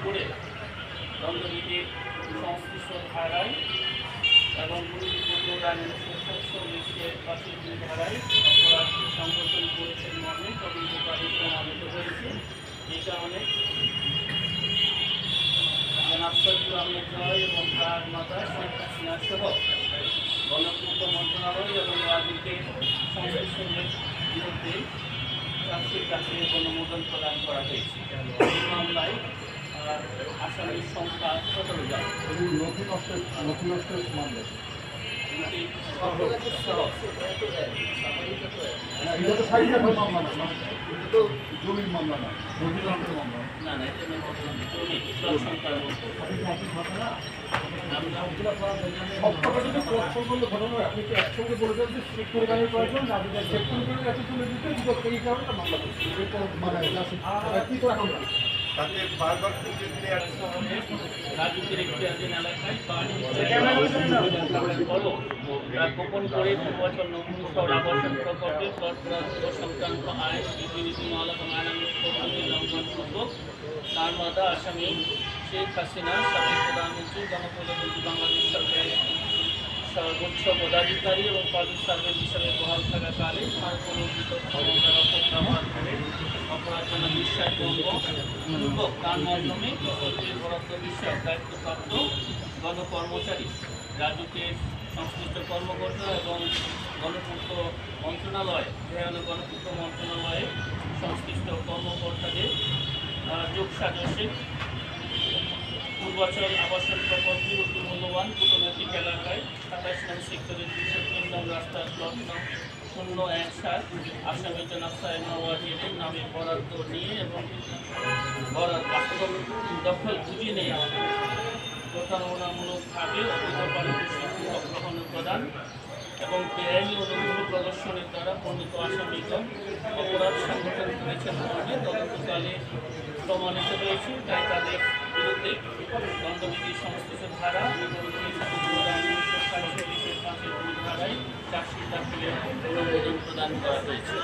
করে দণ্ডবিধির সংশ্লিষ্ট ধারায় এবং গুরুত্বপূর্ণ আইন ১৪৭ ধারায় অপরাধ সংগঠন করেছেন মর্মে তদন্তকারী প্রমাণিত হয়েছে। এই কারণে জনাব শহীদুল আহমেদ জয় এবং তার মাতা শেখ হাসিনা সহ গণপূর্ত মন্ত্রণালয় এবং রাজনীতির সংশ্লিষ্টদের বিরুদ্ধে চার্জশিট দাখিলের অনুমোদন প্রদান করা হয়েছে। এই মামলায় আসামির সংখ্যা ১৭ জন। নথিনষ্টের মামলা জমির মামলা না, আপনি কি একসঙ্গে বলেছেন যে সেক্টরের প্রয়োজন এই কারণে মামলা করছে কি করে তাতে বারবার রাজনীতির একটি এলাকায় গোপন করে নির্বাচন আবাসন প্রকল্পে সংক্রান্ত আইন বিধিনীতিমালা এবং আইনানুগ পদ্ধতি লঙ্ঘনপূর্বক তার মাতা আসামি শেখ হাসিনা সাবেক প্রধানমন্ত্রী গণপ্রজাতন্ত্রী বাংলাদেশ সরকারের সর্বোচ্চ পদাধিকারী এবং পাবলিক সার্ভেন্ট হিসেবে বহাল থাকাকালে তার প্রণোদিত ক্ষমতার অপব্যবহার করে অপরাধজনক বিশ্বাসভঙ্গ তার মাধ্যমে প্রকল্পের বরাদ্দ বিষয়ক দায়িত্বপ্রাপ্ত গণকর্মচারী রাজুকের সংশ্লিষ্ট কর্মকর্তা এবং গণপূর্ত মন্ত্রণালয় গণপূর্ত মন্ত্রণালয়ে সংশ্লিষ্ট কর্মকর্তাদের যোগসাজশে পূর্বাচল আবাসন প্রকল্পের অতি মূল্যবান কূটনৈতিক এলাকায় ২৭ নং সেক্টরের ২০৩ নং রাস্তার প্লট নং ০১৭ আসামি জনাব সাহেব নওয়াজের নামে বরাদ্দ নিয়ে এবং বাস্তব দখল বুঝিয়ে নিয়ে প্রতারণামূলকভাবে গ্রহণ প্রদান এবং বেআইনি অনুভূতি প্রদর্শনের দ্বারা বর্ণিত আসামিগণ অপরাধ সংগঠন করেছেন মর্মে তদন্তকালে প্রমাণিত হয়েছে। তাই তাদের বিরুদ্ধে দণ্ডবিধির সংশ্লিষ্ট ধারা ধারায় চার্জশিট দাখিলের অনুমোদন প্রদান করা হয়েছে।